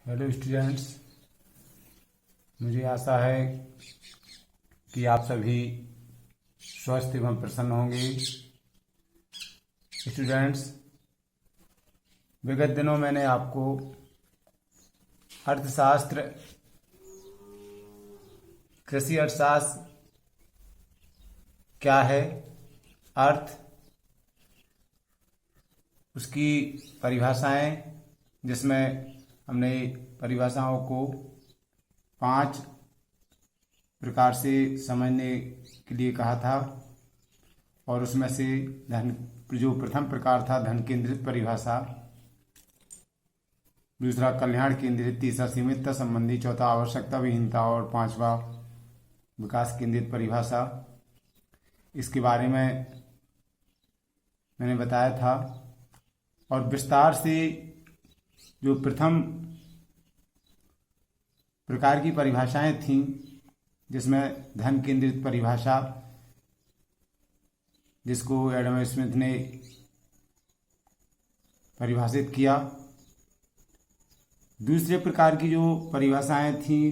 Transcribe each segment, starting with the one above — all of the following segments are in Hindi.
हेलो स्टूडेंट्स, मुझे आशा है कि आप सभी स्वस्थ एवं प्रसन्न होंगे। स्टूडेंट्स, विगत दिनों मैंने आपको अर्थशास्त्र, कृषि अर्थशास्त्र क्या है, अर्थ, उसकी परिभाषाएं, जिसमें हमने परिभाषाओं को 5 प्रकार से समझने के लिए कहा था, और उसमें से जो प्रथम प्रकार था धन केंद्रित परिभाषा, दूसरा कल्याण केंद्रित, तीसरा सीमितता संबंधी, चौथा आवश्यकता विहीनता और पांचवा विकास केंद्रित परिभाषा। इसके बारे में मैंने बताया था, और विस्तार से जो प्रथम प्रकार की परिभाषाएं थीं, जिसमें धन केंद्रित परिभाषा, जिसको एडम स्मिथ ने परिभाषित किया। दूसरे प्रकार की जो परिभाषाएं थीं,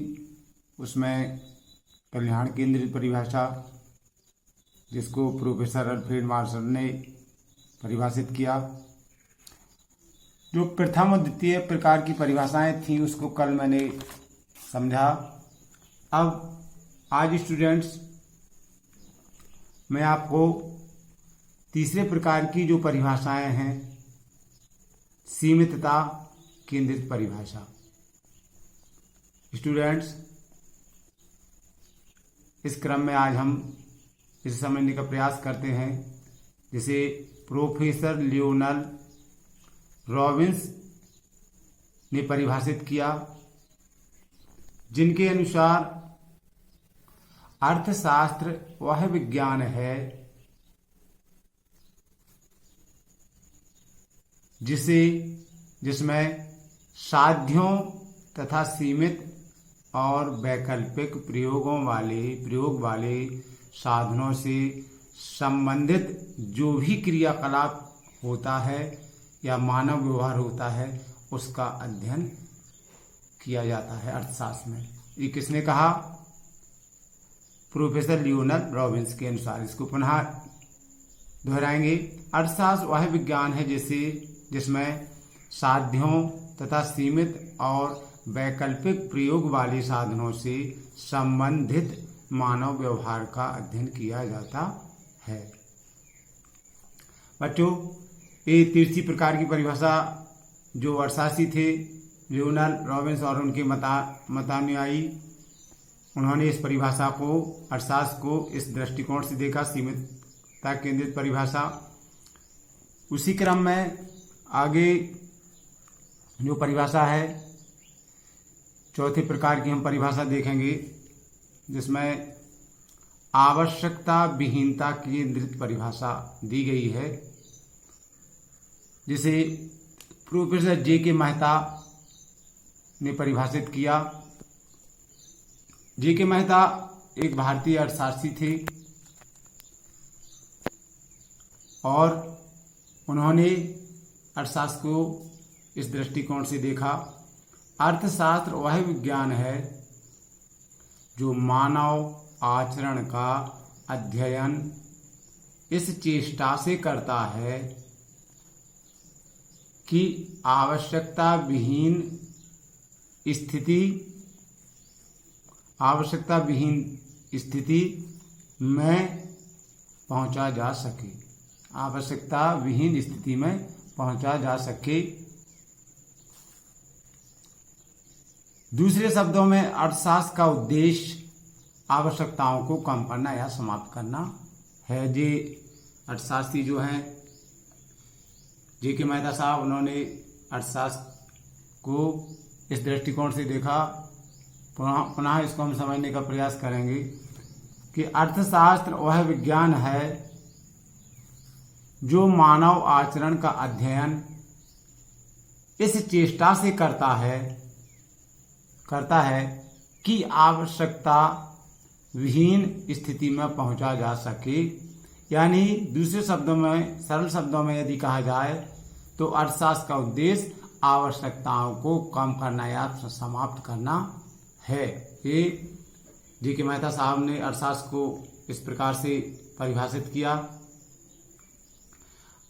उसमें कल्याण केंद्रित परिभाषा, जिसको प्रोफेसर अल्फ्रेड मार्शल ने परिभाषित किया। जो प्रथम और द्वितीय प्रकार की परिभाषाएं थीं, उसको कल मैंने समझा। अब आज स्टूडेंट्स, मैं आपको तीसरे प्रकार की जो परिभाषाएं हैं, सीमितता केंद्रित परिभाषा। स्टूडेंट्स, इस क्रम में आज हम इसे समझने का प्रयास करते हैं, जिसे प्रोफेसर लियोनल रॉबिन्स ने परिभाषित किया, जिनके अनुसार अर्थशास्त्र वह विज्ञान है जिसमें साध्यों तथा सीमित और वैकल्पिक प्रयोग वाले साधनों से संबंधित जो भी क्रियाकलाप होता है या मानव व्यवहार होता है, उसका अध्ययन किया जाता है अर्थशास्त्र में। ये किसने कहा? प्रोफेसर लियोनल रॉबिन्स के अनुसार। इसको पुनः दोहराएंगे। अर्थशास्त्र वह विज्ञान है जिसमें साध्यों तथा सीमित और वैकल्पिक प्रयोग वाले साधनों से संबंधित मानव व्यवहार का अध्ययन किया जाता है। बच्चों, ये तीसरी प्रकार की परिभाषा जो अर्थशास्त्री थे लियोनल रॉबिन्स और उनके मतानुयायी, उन्होंने इस परिभाषा को, अर्थशास्त्र को इस दृष्टिकोण से देखा, सीमितता केंद्रित परिभाषा। उसी क्रम में आगे जो परिभाषा है, चौथे प्रकार की हम परिभाषा देखेंगे, जिसमें आवश्यकता विहीनता केंद्रित परिभाषा दी गई है, जिसे प्रोफेसर जे के मेहता ने परिभाषित किया। जे के मेहता एक भारतीय अर्थशास्त्री थे, और उन्होंने अर्थशास्त्र को इस दृष्टिकोण से देखा, अर्थशास्त्र वह विज्ञान है जो मानव आचरण का अध्ययन इस चेष्टा से करता है कि आवश्यकता विहीन स्थिति में पहुंचा जा सके। आवश्यकता विहीन स्थिति में पहुंचा जा सके। दूसरे शब्दों में, अर्थशास्त्र का उद्देश्य आवश्यकताओं को कम करना या समाप्त करना है। जे अर्थशास्त्री जो हैं जे के मेहता साहब, उन्होंने अर्थशास्त्र को इस दृष्टिकोण से देखा। पुनः इसको हम समझने का प्रयास करेंगे कि अर्थशास्त्र वह विज्ञान है जो मानव आचरण का अध्ययन इस चेष्टा से करता है कि आवश्यकता विहीन स्थिति में पहुंचा जा सके। यानी दूसरे शब्दों में, सरल शब्दों में यदि कहा जाए, तो अर्थशास्त्र का उद्देश्य आवश्यकताओं को कम करना या समाप्त करना है। ये जी.के. मेहता साहब ने अर्थशास्त्र को इस प्रकार से परिभाषित किया।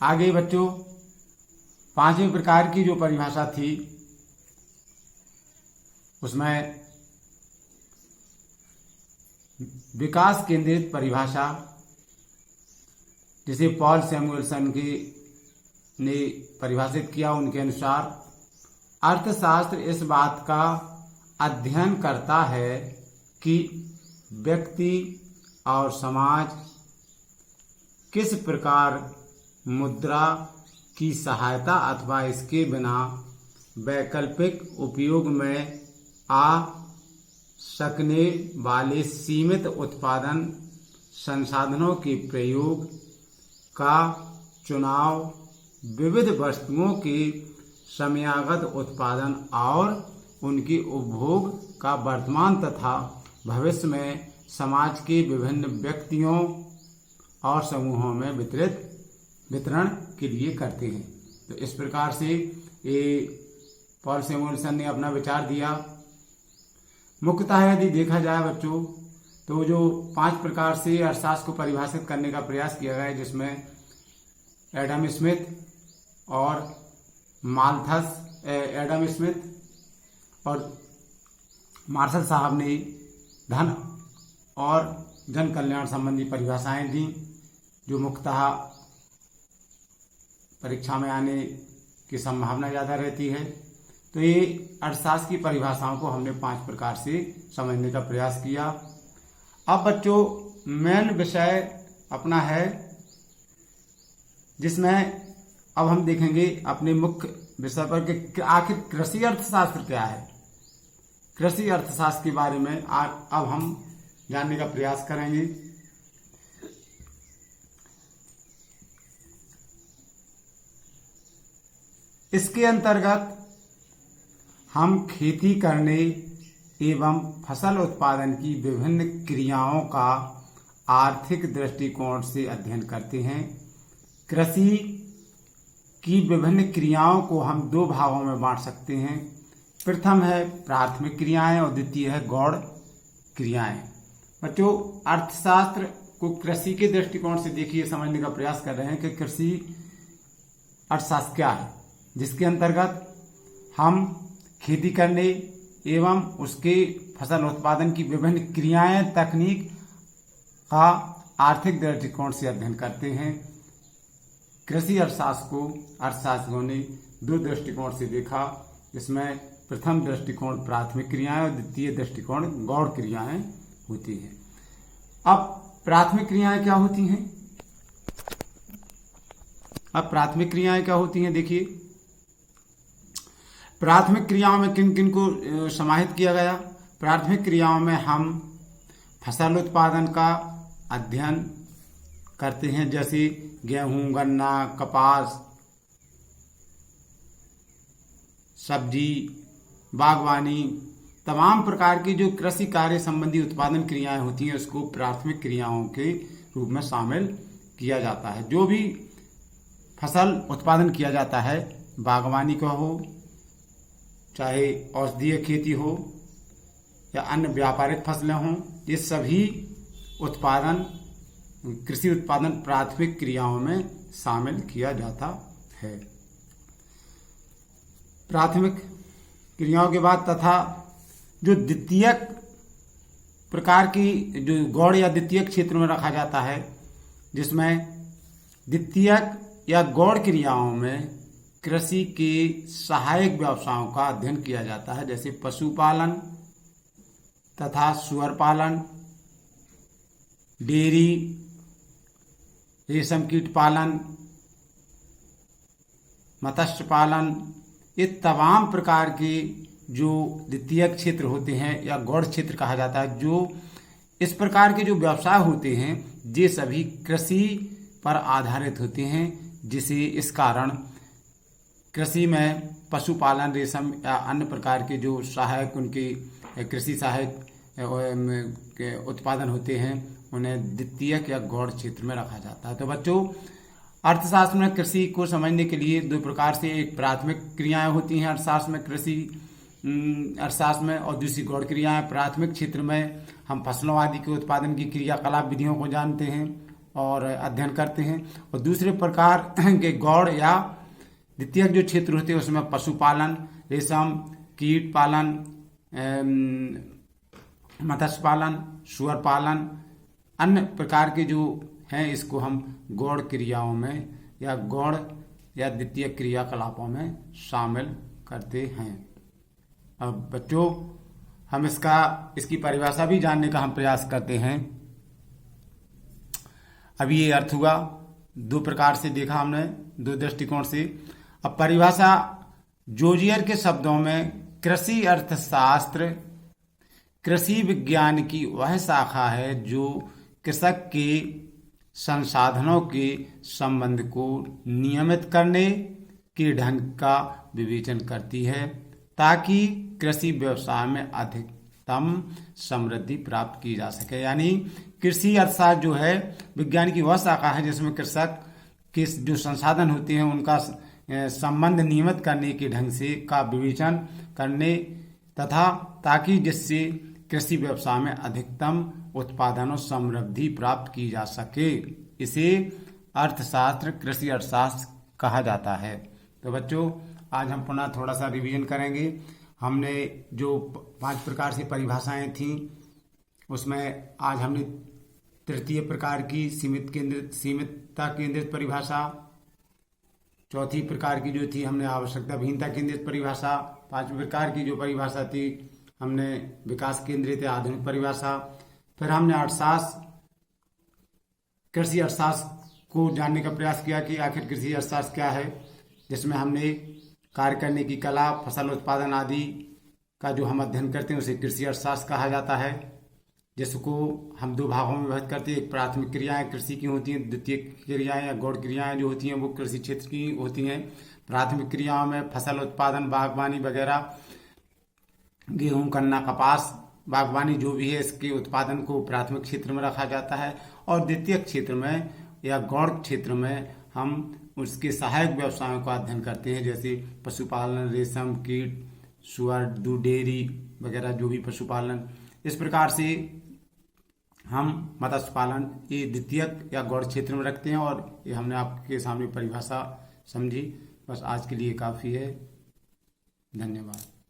आगे बच्चों, पांचवें प्रकार की जो परिभाषा थी उसमें विकास केंद्रित परिभाषा, जिसे पॉल सैमुएल्सन ने परिभाषित किया। उनके अनुसार अर्थशास्त्र इस बात का अध्ययन करता है कि व्यक्ति और समाज किस प्रकार मुद्रा की सहायता अथवा इसके बिना वैकल्पिक उपयोग में आ सकने वाले सीमित उत्पादन संसाधनों के प्रयोग का चुनाव, विविध वस्तुओं के समयागत उत्पादन और उनके उपभोग का वर्तमान तथा भविष्य में समाज के विभिन्न व्यक्तियों और समूहों में वितरण के लिए करते हैं। तो इस प्रकार से ये पॉल सैमुएल्सन ने अपना विचार दिया। मुख्यतः यदि देखा जाए बच्चों, तो जो 5 प्रकार से अर्थशास्त्र को परिभाषित करने का प्रयास किया गया है, जिसमें एडम स्मिथ और एडम स्मिथ और मार्शल साहब ने धन और जन कल्याण संबंधी परिभाषाएं दी, जो मुख्यतः परीक्षा में आने की संभावना ज़्यादा रहती है। तो ये अर्थशास्त्र की परिभाषाओं को हमने 5 प्रकार से समझने का प्रयास किया। अब बच्चों, मेन विषय अपना है, जिसमें अब हम देखेंगे अपने मुख्य विषय पर कि आखिर कृषि अर्थशास्त्र क्या है। कृषि अर्थशास्त्र के बारे में अब हम जानने का प्रयास करेंगे। इसके अंतर्गत हम खेती करने एवं फसल उत्पादन की विभिन्न क्रियाओं का आर्थिक दृष्टिकोण से अध्ययन करते हैं। कृषि की विभिन्न क्रियाओं को हम 2 भागों में बांट सकते हैं। प्रथम है प्राथमिक क्रियाएं और द्वितीय है गौण क्रियाएं। बच्चों, अर्थशास्त्र को कृषि के दृष्टिकोण से देखिए समझने का प्रयास कर रहे हैं कि कृषि अर्थशास्त्र क्या है, जिसके अंतर्गत हम खेती करने एवं उसके फसल उत्पादन की विभिन्न क्रियाएं, तकनीक का आर्थिक दृष्टिकोण से अध्ययन करते हैं। कृषि अर्थशास्त्र को अर्थशास्त्रियों ने 2 दृष्टिकोण से देखा, जिसमें प्रथम दृष्टिकोण प्राथमिक क्रियाएं और द्वितीय दृष्टिकोण गौण क्रियाएं होती हैं। अब प्राथमिक क्रियाएं क्या होती हैं? देखिए, प्राथमिक क्रियाओं में किन किन को समाहित किया गया। प्राथमिक क्रियाओं में हम फसल उत्पादन का अध्ययन करते हैं, जैसे गेहूं, गन्ना, कपास, सब्जी, बागवानी, तमाम प्रकार की जो कृषि कार्य संबंधी उत्पादन क्रियाएं होती हैं, उसको प्राथमिक क्रियाओं के रूप में शामिल किया जाता है। जो भी फसल उत्पादन किया जाता है, बागवानी का हो, चाहे औषधीय खेती हो या अन्य व्यापारिक फसलें हों, ये सभी उत्पादन कृषि उत्पादन प्राथमिक क्रियाओं में शामिल किया जाता है। प्राथमिक क्रियाओं के बाद तथा जो द्वितीयक प्रकार की जो गौण या द्वितीयक क्षेत्र में रखा जाता है, जिसमें द्वितीयक या गौण क्रियाओं में कृषि के सहायक व्यवसायों का अध्ययन किया जाता है, जैसे पशुपालन तथा सुअर पालन, डेयरी, रेशम कीट पालन, मत्स्य पालन। ये तमाम प्रकार के जो द्वितीयक क्षेत्र होते हैं या गौण क्षेत्र कहा जाता है, जो इस प्रकार के जो व्यवसाय होते हैं, ये सभी कृषि पर आधारित होते हैं, जिसे इस कारण कृषि में पशुपालन, रेशम या अन्य प्रकार के जो सहायक उनके कृषि सहायक उत्पादन होते हैं, उन्हें द्वितीयक या गौण क्षेत्र में रखा जाता है। तो बच्चों, अर्थशास्त्र में कृषि को समझने के लिए दो प्रकार से, एक प्राथमिक क्रियाएं होती हैं अर्थशास्त्र में, अर्थशास्त्र में, और दूसरी गौण क्रियाएं। प्राथमिक क्षेत्र में हम फसलों आदि के उत्पादन की क्रियाकलाप विधियों को जानते हैं और अध्ययन करते हैं, और दूसरे प्रकार के गौण या द्वितीय जो क्षेत्र होते हैं उसमें पशुपालन, रेशम, कीट पालन, मत्स्य पालन, सुअर पालन, अन्य प्रकार के जो हैं इसको हम गौण क्रियाओं में या गौण या द्वितीय क्रियाकलापों में शामिल करते हैं। अब बच्चों हम इसकी परिभाषा भी जानने का हम प्रयास करते हैं। अब ये अर्थ हुआ, दो प्रकार से देखा हमने, दो दृष्टिकोण से। अब परिभाषा जोजियर के शब्दों में कृषि अर्थशास्त्र कृषि विज्ञान की वह शाखा है जो कृषक के संसाधनों के संबंध को नियमित करने के ढंग का विवेचन करती है ताकि कृषि व्यवसाय में अधिकतम समृद्धि प्राप्त की जा सके। यानी कृषि अर्थशास्त्र जो है विज्ञान की वह शाखा है जिसमें कृषक के जो संसाधन होते हैं उनका संबंध नियमित करने के ढंग से का विवेचन करने तथा ताकि जिससे कृषि व्यवसाय में अधिकतम उत्पादन और समृद्धि प्राप्त की जा सके, इसे अर्थशास्त्र कृषि अर्थशास्त्र कहा जाता है। तो बच्चों आज हम पुनः थोड़ा सा रिवीजन करेंगे। हमने जो 5 प्रकार से परिभाषाएं थीं उसमें आज हमने तृतीय प्रकार की सीमितता केंद्रित परिभाषा, चौथी प्रकार की जो थी हमने आवश्यकता भिन्नता केंद्रित परिभाषा, 5वीं प्रकार की जो परिभाषा थी हमने विकास केंद्रित या आधुनिक परिभाषा, फिर हमने अर्थशास्त्र कृषि अर्थशास्त्र को जानने का प्रयास किया कि आखिर कृषि अर्थशास्त्र क्या है, जिसमें हमने कार्य करने की कला, फसल उत्पादन आदि का जो हम अध्ययन करते हैं उसे कृषि अर्थशास्त्र कहा जाता है, जिसको हम 2 भागों में विभक्त करते हैं। एक प्राथमिक क्रियाएं कृषि की होती हैं, द्वितीय क्रियाएं या गौण क्रियाएं जो होती हैं वो कृषि क्षेत्र की होती हैं। प्राथमिक क्रियाओं में फसल उत्पादन, बागवानी वगैरह, गेहूं, गन्ना, कपास, बागवानी जो भी है इसके उत्पादन को प्राथमिक क्षेत्र में रखा जाता है, और द्वितीय क्षेत्र में या गौण क्षेत्र में हम उसके सहायक व्यवसायों का अध्ययन करते हैं, जैसे पशुपालन, रेशम, कीट, सुअर, दूध, डेयरी वगैरह जो भी पशुपालन। इस प्रकार से हम मत्स्य पालन ये द्वितीय या गौण क्षेत्र में रखते हैं, और ये हमने आपके सामने परिभाषा समझी। बस आज के लिए काफ़ी है। धन्यवाद।